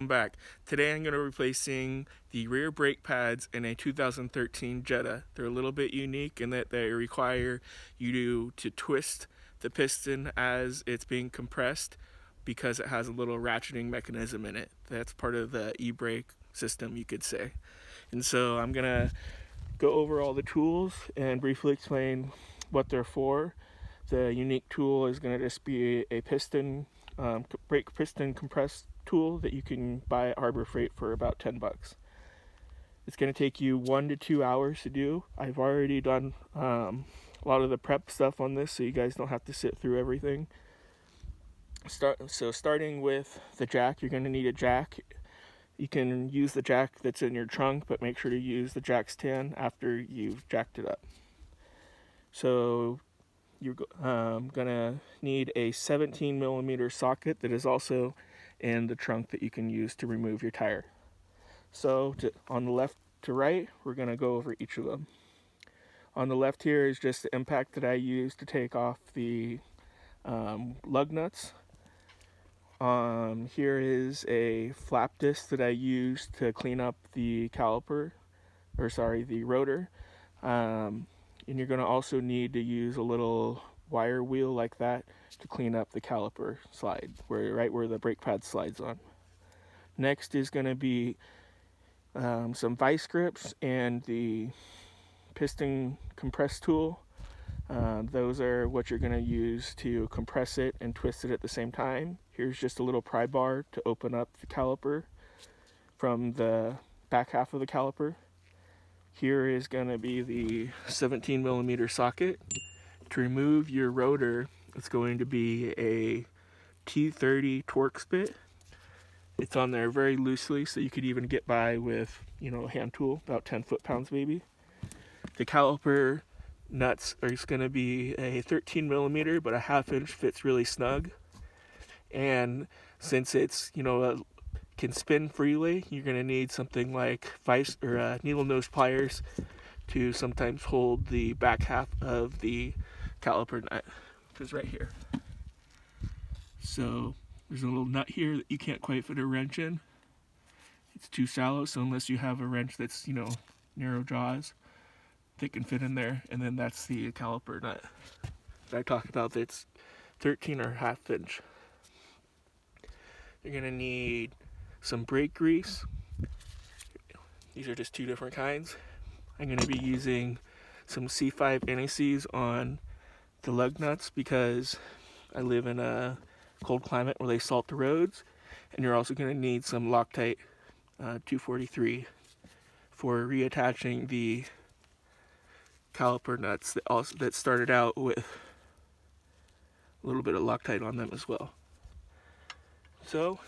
I'm back. Today I'm going to be replacing the rear brake pads in a 2013 Jetta. They're a little bit unique in that they require you to twist the piston as it's being compressed because it has a little ratcheting mechanism in it. That's part of the e-brake system, you could say. And so I'm going to go over all the tools and briefly explain what they're for. The unique tool is going to just be a piston, brake piston compress tool that you can buy at Harbor Freight for about $10. It's going to take you 1 to 2 hours to do. I've already done a lot of the prep stuff on this, so you guys don't have to sit through everything. Starting with the jack, you're going to need a jack. You can use the jack that's in your trunk, but make sure to use the jack stand after you've jacked it up. So you're gonna need a 17 millimeter socket that is also in the trunk that you can use to remove your tire. So on the left to right, we're gonna go over each of them. On the left here is just the impact that I use to take off the lug nuts. Here is a flap disc that I use to clean up the the rotor. And you're going to also need to use a little wire wheel like that to clean up the caliper slide, right where the brake pad slides on. Next is going to be some vice grips and the piston compress tool. Those are what you're going to use to compress it and twist it at the same time. Here's just a little pry bar to open up the caliper from the back half of the caliper. Here is going to be the 17 millimeter socket. To remove your rotor, it's going to be a T30 Torx bit. It's on there very loosely, so you could even get by with, a hand tool, about 10 foot-pounds maybe. The caliper nuts are going to be a 13 millimeter, but a half-inch fits really snug. And since it's, can spin freely, you're going to need something like vice or needle nose pliers to sometimes hold the back half of the caliper nut, which is right here. So there's a little nut here that you can't quite fit a wrench in. It's too shallow, so unless you have a wrench that's, narrow jaws, that can fit in there. And then that's the caliper nut that I talked about that's 13 or half inch. You're going to need some brake grease. These are just two different kinds. I'm going to be using some C5 anti-seize on the lug nuts because I live in a cold climate where they salt the roads. And you're also going to need some Loctite 243 for reattaching the caliper nuts that started out with a little bit of Loctite on them as well. So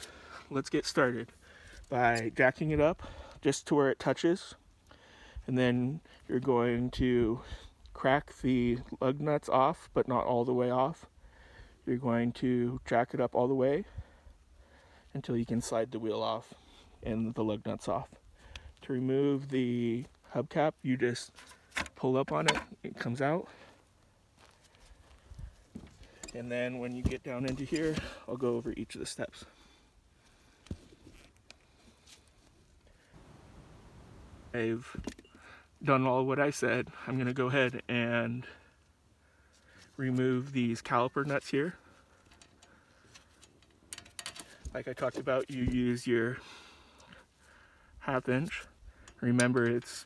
let's get started by jacking it up just to where it touches, and then you're going to crack the lug nuts off, but not all the way off. You're going to jack it up all the way until you can slide the wheel off and the lug nuts off. To remove the hubcap, you just pull up on it, it comes out. And then when you get down into here, I'll go over each of the steps. I've done all what I said. I'm going to go ahead and remove these caliper nuts here. Like I talked about, you use your half inch. Remember, it's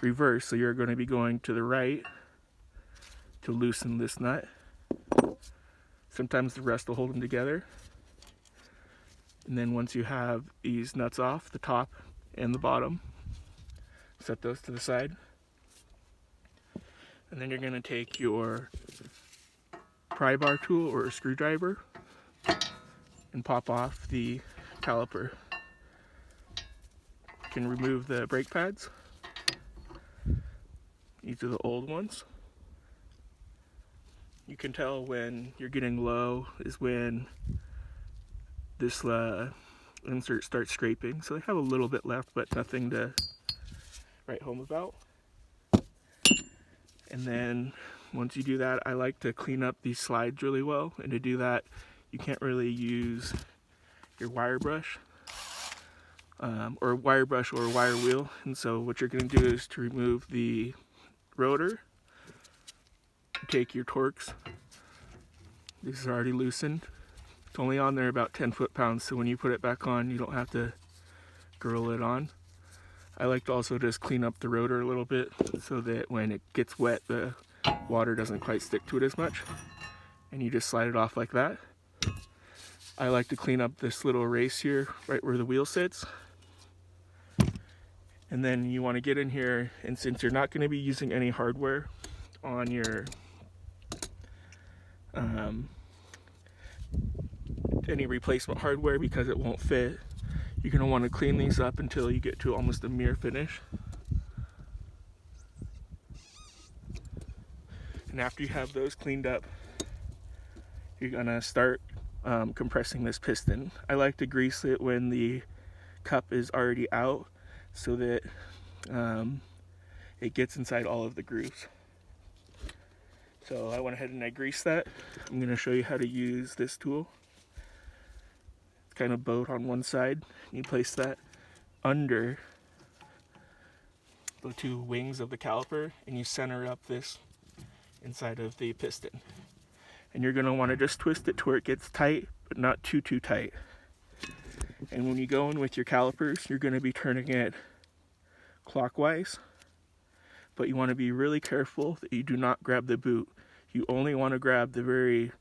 reverse, so you're going to be going to the right to loosen this nut. Sometimes the rest will hold them together. And then once you have these nuts off, the top and the bottom, set those to the side. And then you're going to take your pry bar tool or a screwdriver and pop off the caliper. You can remove the brake pads. These are the old ones. You can tell when you're getting low is when this insert starts scraping. So they have a little bit left, but nothing to write home about. And then once you do that, I like to clean up these slides really well. And to do that, you can't really use your wire brush. or wire brush or wire wheel. And so what you're going to do is to remove the rotor, take your Torx. These are already loosened. It's only on there about 10 foot-pounds, so when you put it back on, you don't have to grill it on. I like to also just clean up the rotor a little bit so that when it gets wet, the water doesn't quite stick to it as much. And you just slide it off like that. I like to clean up this little race here, right where the wheel sits. And then you want to get in here, and since you're not going to be using any hardware on your any replacement hardware because it won't fit, you're going to want to clean these up until you get to almost a mirror finish. And after you have those cleaned up, you're going to start compressing this piston. I like to grease it when the cup is already out so that it gets inside all of the grooves. So I went ahead and I greased that. I'm going to show you how to use this tool. It's kind of bowed on one side. You place that under the two wings of the caliper and you center up this inside of the piston. And you're going to want to just twist it to where it gets tight, but not too tight. And when you go in with your calipers, you're going to be turning it clockwise, but you want to be really careful that you do not grab the boot. You only want to grab the very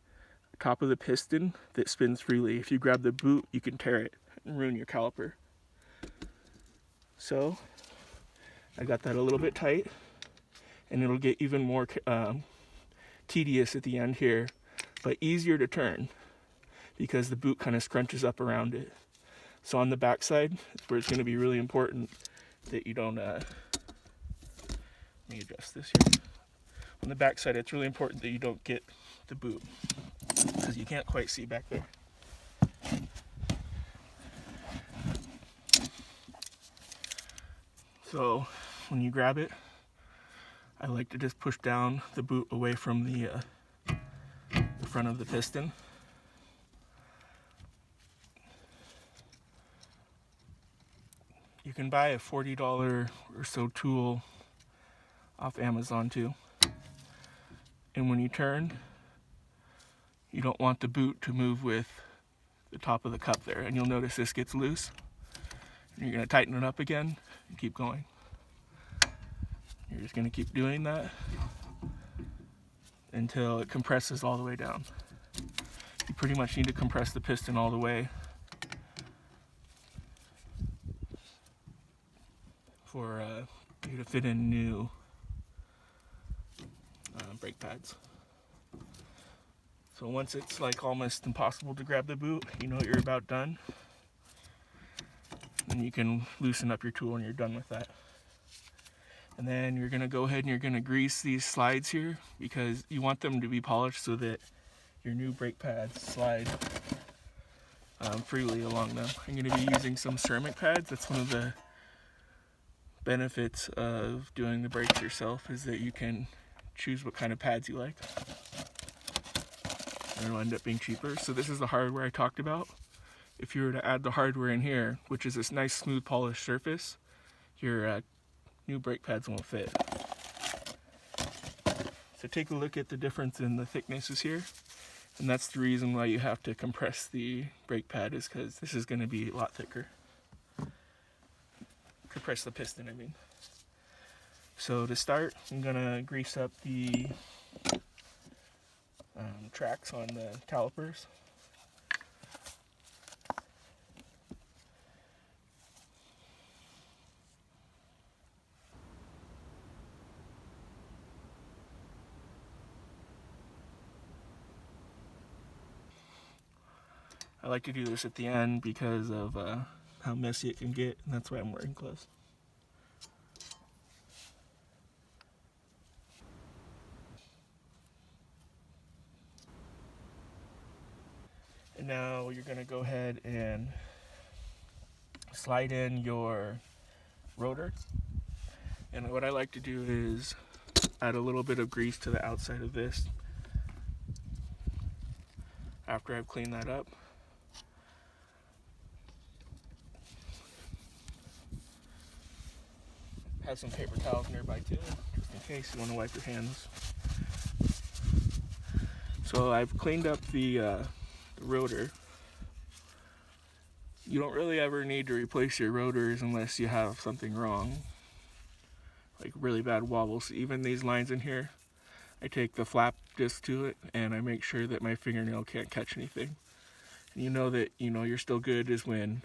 top of the piston that spins freely. If you grab the boot, you can tear it and ruin your caliper. So I got that a little bit tight, and it'll get even more tedious at the end here, but easier to turn because the boot kind of scrunches up around it. So on the back side is where it's going to be really important that you don't let me adjust this here. On the back side, it's really important that you don't get the boot because you can't quite see back there. So when you grab it, I like to just push down the boot away from the front of the piston. You can buy a $40 or so tool off Amazon too. And when you turn, you don't want the boot to move with the top of the cup there. And you'll notice this gets loose. And you're going to tighten it up again and keep going. You're just going to keep doing that until it compresses all the way down. You pretty much need to compress the piston all the way for you to fit in new brake pads. So once it's like almost impossible to grab the boot, you know you're about done. And you can loosen up your tool when you're done with that. And then you're going to go ahead and you're going to grease these slides here because you want them to be polished so that your new brake pads slide freely along them. I'm going to be using some ceramic pads. That's one of the benefits of doing the brakes yourself, is that you can choose what kind of pads you like. And it'll end up being cheaper. So this is the hardware I talked about. If you were to add the hardware in here, which is this nice smooth polished surface, your new brake pads won't fit. So take a look at the difference in the thicknesses here. And that's the reason why you have to compress the brake pad, is because this is going to be a lot thicker. Compress the piston, I mean. So to start, I'm going to grease up the tracks on the calipers. I like to do this at the end because of how messy it can get, and that's why I'm wearing gloves. And now you're going to go ahead and slide in your rotor. And what I like to do is add a little bit of grease to the outside of this after I've cleaned that up. Have some paper towels nearby too, just in case you want to wipe your hands. So I've cleaned up the rotor. You don't really ever need to replace your rotors unless you have something wrong, like really bad wobbles. Even these lines in here, I take the flap disc to it and I make sure that my fingernail can't catch anything. And you know that you're still good is when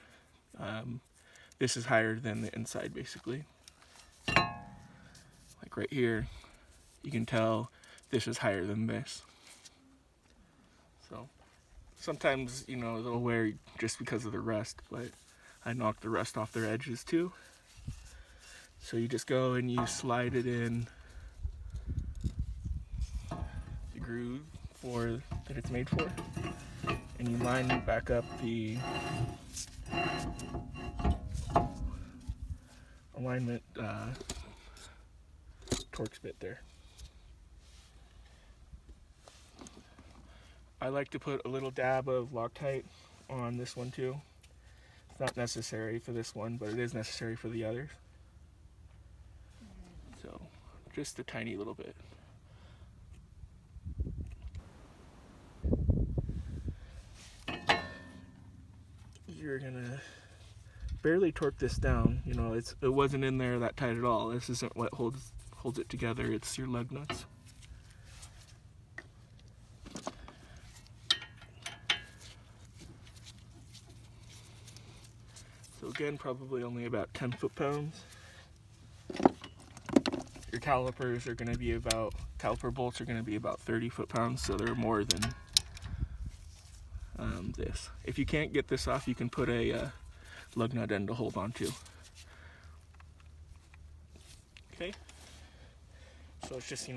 this is higher than the inside, basically. Like right here, you can tell this is higher than this. So sometimes, they'll wear just because of the rust, but I knock the rust off their edges too. So you just go and you slide it in the groove that it's made for, and you line back up the alignment Torx bit there. I like to put a little dab of Loctite on this one too. It's not necessary for this one, but it is necessary for the others. So just a tiny little bit. You're gonna barely torque this down. It wasn't in there that tight at all. This isn't what holds it together. It's your lug nuts. So again, probably only about 10 foot-pounds. Your calipers are going to be caliper bolts are going to be about 30 foot-pounds, so they're more than this. If you can't get this off, you can put a lug nut end to hold on to. Okay, so it's just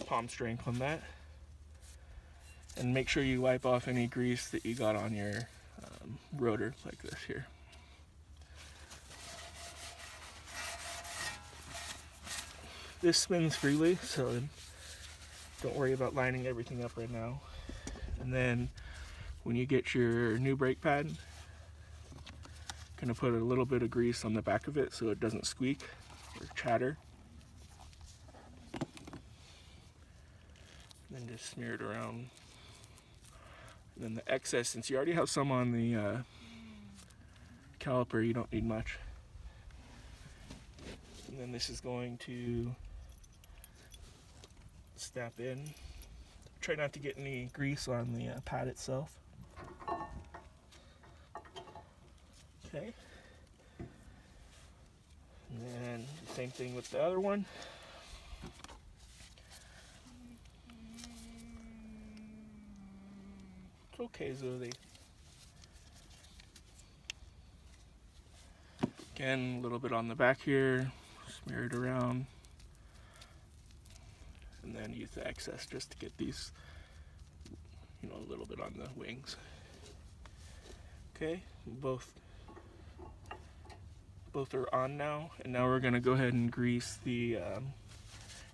palm strength on that, and make sure you wipe off any grease that you got on your rotor like this here. This spins freely, so don't worry about lining everything up right now. And then when you get your new brake pad, gonna put a little bit of grease on the back of it so it doesn't squeak or chatter. And then just smear it around. And then the excess, since you already have some on the caliper, you don't need much. And then this is going to snap in. Try not to get any grease on the pad itself. Okay. And then the same thing with the other one. It's okay, Zoe. Again, a little bit on the back here. Smear it around. And then use the excess just to get these, a little bit on the wings. Okay, both are on now, and now we're gonna go ahead and grease the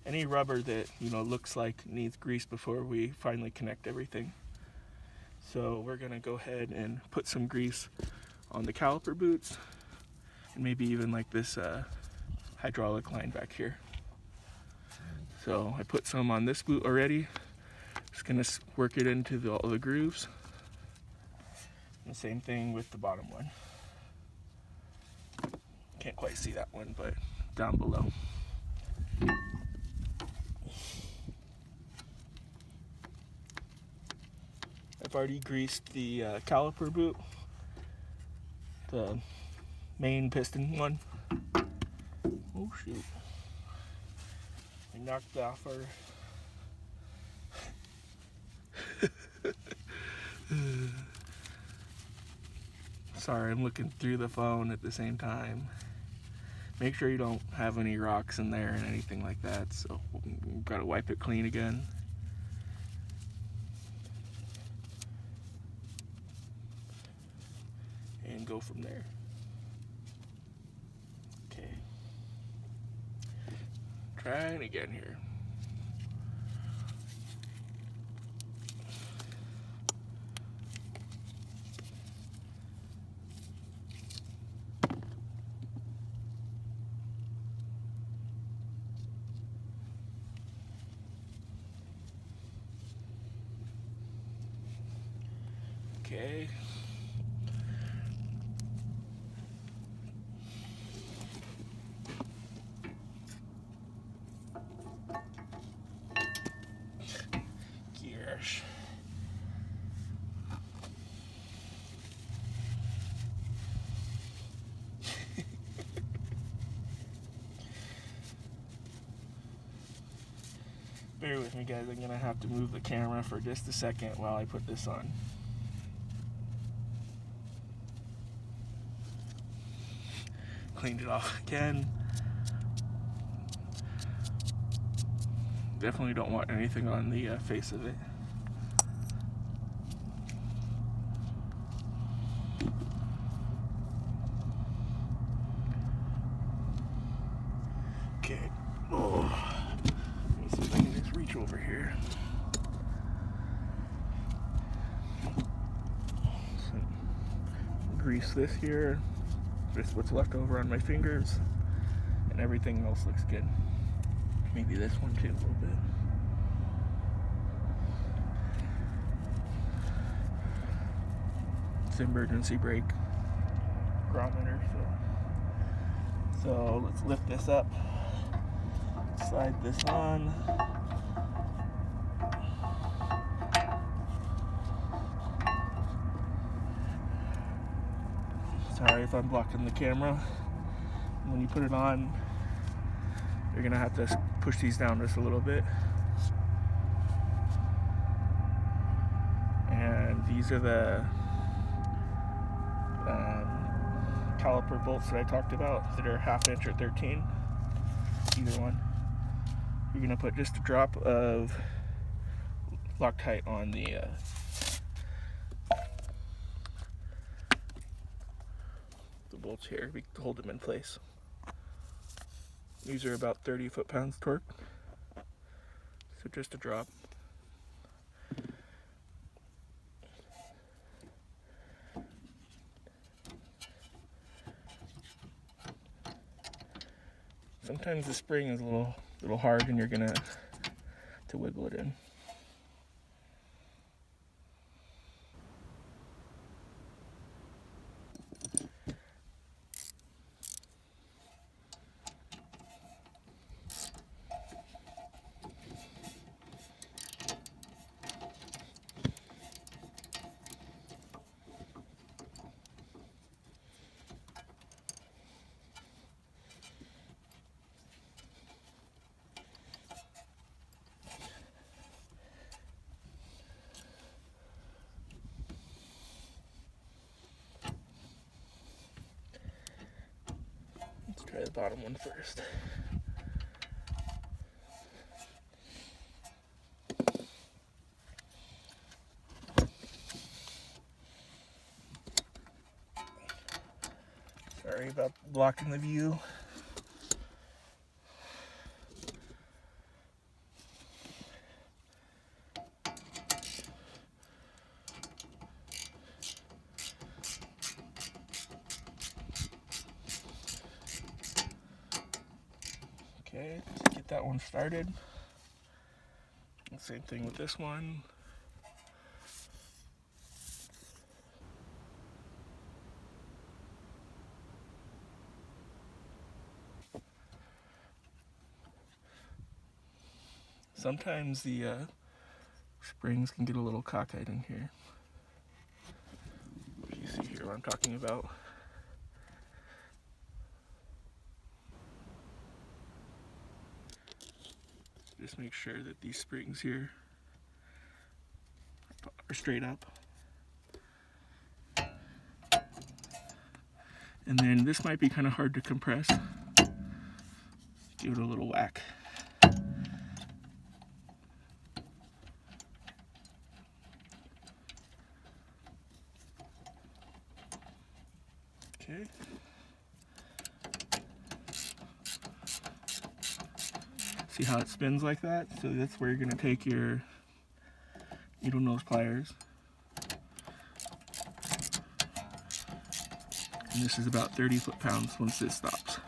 any rubber that looks like needs grease before we finally connect everything. So we're gonna go ahead and put some grease on the caliper boots, and maybe even like this hydraulic line back here. So I put some on this boot already. Just gonna work it into all the grooves. And the same thing with the bottom one. Can't quite see that one, but down below. I've already greased the caliper boot, the main piston one. Oh shoot. I knocked off our sorry, I'm looking through the phone at the same time. Make sure you don't have any rocks in there and anything like that, so we've got to wipe it clean again. And go from there. Okay. Trying again here. Okay. Gears. Bear with me, guys. I'm gonna have to move the camera for just a second while I put this on. Cleaned it off again. Definitely don't want anything on the face of it. Okay. Oh. Let me see if I can just reach over here. So, grease this here. Just what's left over on my fingers. And everything else looks good. Maybe this one too, a little bit. It's emergency brake barometer. So let's lift this up. Slide this on. Sorry if I'm blocking the camera. When you put it on, you're gonna have to push these down just a little bit. And these are the caliper bolts that I talked about that are 1/2 inch or 13. Either one. You're gonna put just a drop of Loctite on the bolts here to hold them in place. These are about 30 foot-pounds torque, so just a drop. Sometimes the spring is a little hard and you're gonna have to wiggle it in. Let's try the bottom one first. Sorry about blocking the view. Okay, let's get that one started. Same thing with this one. Sometimes the springs can get a little cockeyed in here. You see here what I'm talking about. Just make sure that these springs here are straight up. And then this might be kind of hard to compress. Give it a little whack. Okay. See how it spins like that? So that's where you're going to take your needle nose pliers. And this is about 30 foot-pounds once this stops.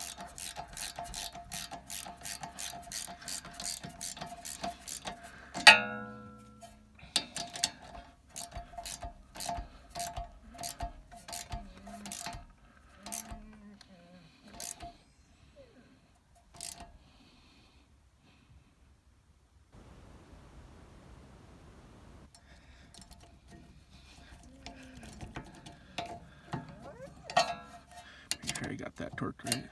Make sure I got that torqued right.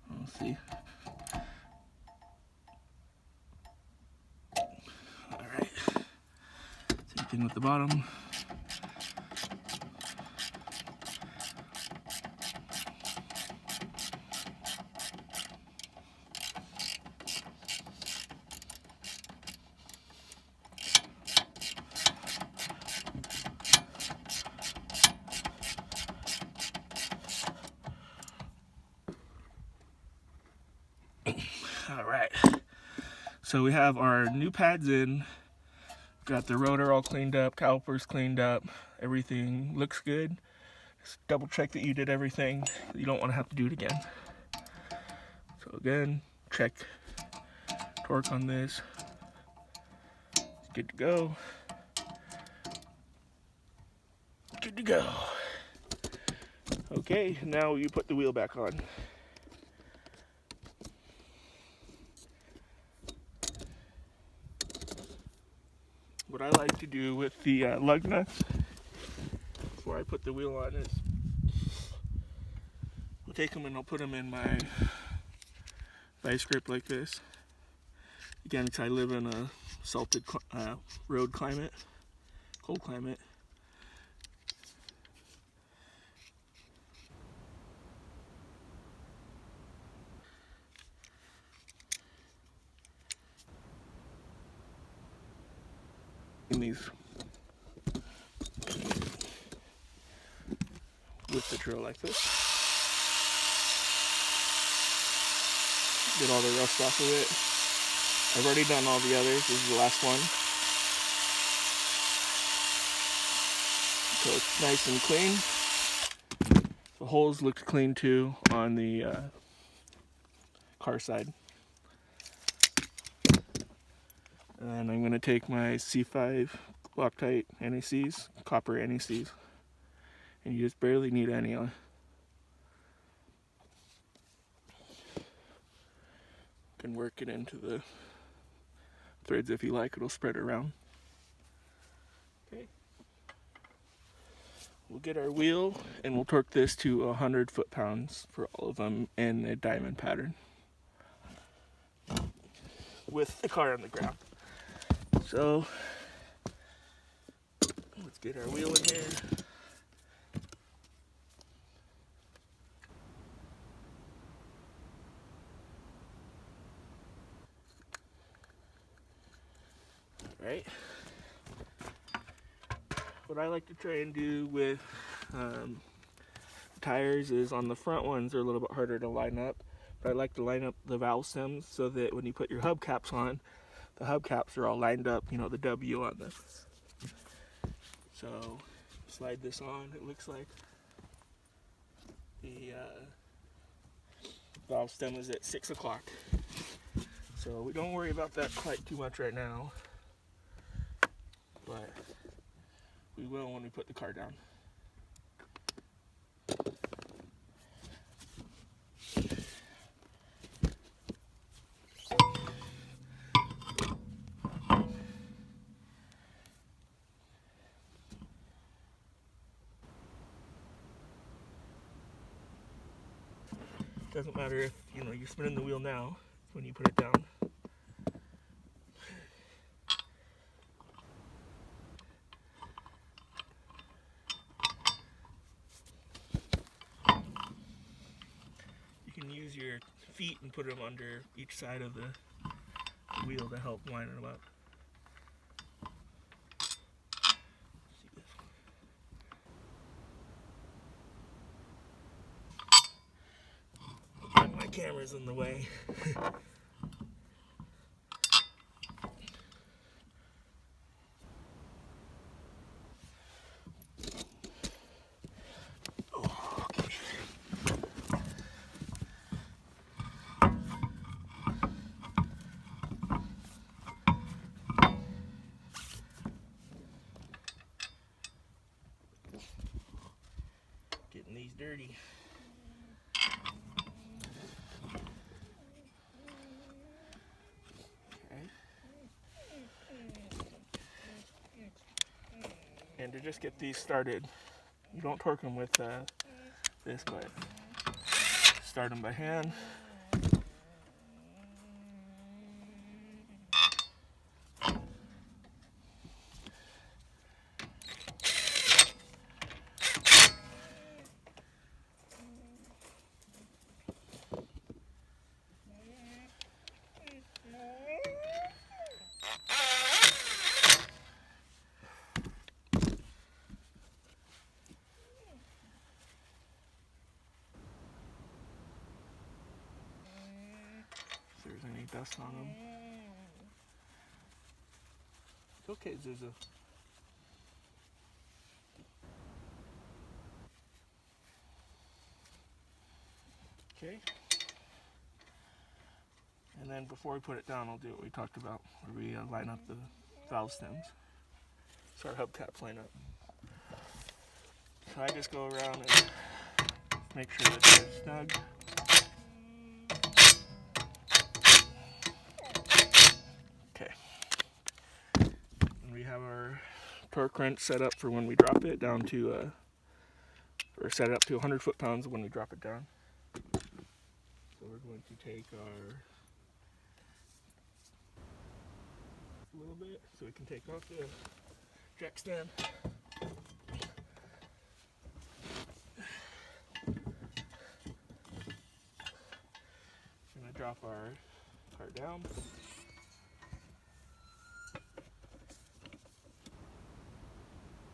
We'll see. Alright. Same thing with the bottom. Alright. So we have our new pads in. Got the rotor all cleaned up, calipers cleaned up, everything looks good. Just double check that you did everything. You don't want to have to do it again. So again, check torque on this. It's good to go. Good to go. Okay, now you put the wheel back on. What I like to do with the lug nuts before I put the wheel on is I'll take them and I'll put them in my vice grip like this. Again, because I live in a salted road climate, cold climate. In these with the drill like this. Get all the rust off of it. I've already done all the others. This is the last one. So it's nice and clean. The holes look clean too on the car side. And then I'm going to take my C5 Loctite NACs, copper NACs, and you just barely need any on. You can work it into the threads if you like, it'll spread around. Okay. We'll get our wheel and we'll torque this to 100 foot-pounds for all of them in a diamond pattern with the car on the ground. So let's get our wheel in here. Alright. What I like to try and do with tires is on the front ones they're a little bit harder to line up, but I like to line up the valve stems so that when you put your hubcaps on, the hubcaps are all lined up, you know, the W on them. So slide this on, it looks like the valve stem is at 6 o'clock. So we don't worry about that quite too much right now, but we will when we put the car down. Doesn't matter if you're spinning the wheel now when you put it down. You can use your feet and put them under each side of the wheel to help line them up. My camera's in the way. Getting these dirty. And to just get these started, you don't torque them with this, but start them by hand. If there's any dust on them. It's okay, Zuzu. Okay. And then before we put it down, I'll do what we talked about, where we line up the valve stems. So our hubcaps line up. So I just go around and make sure that they're snug. Okay. And we have our torque wrench set up for when we drop it down to, or set it up to 100 foot-pounds when we drop it down. So we're going to take our a little bit so we can take off the jack stand. We're going to drop our cart down.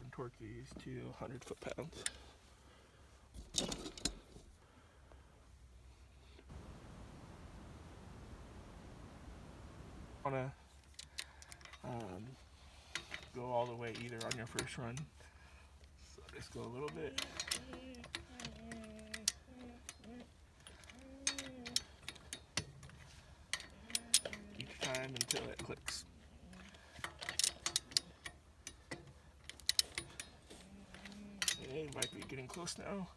And torque these to 100 foot-pounds. Want to go all the way either on your first run. So just go a little bit. Each time until it clicks. Okay, might be getting close now.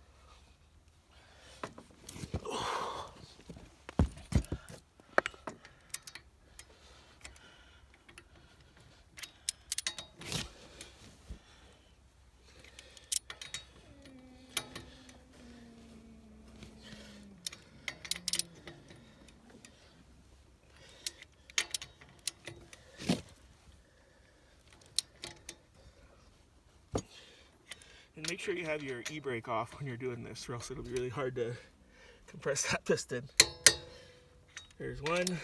And make sure you have your e-brake off when you're doing this, or else it'll be really hard to compress that piston. There's one.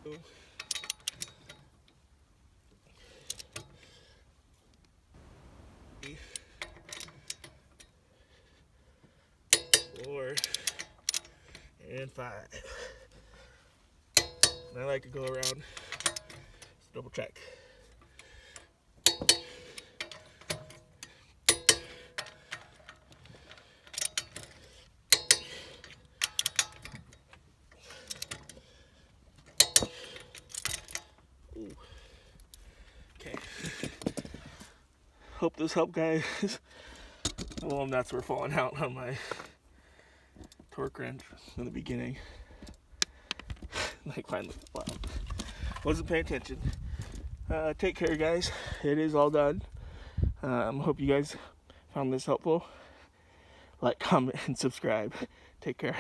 Two. 3. 4. And 5. And I like to go around. Double check. Ooh. Okay. Hope this helped, guys. Well, nuts were falling out on my torque wrench in the beginning. Like finally, wow. Wasn't paying attention. Take care, guys. It is all done. Hope you guys found this helpful. Like, comment, and subscribe. Take care.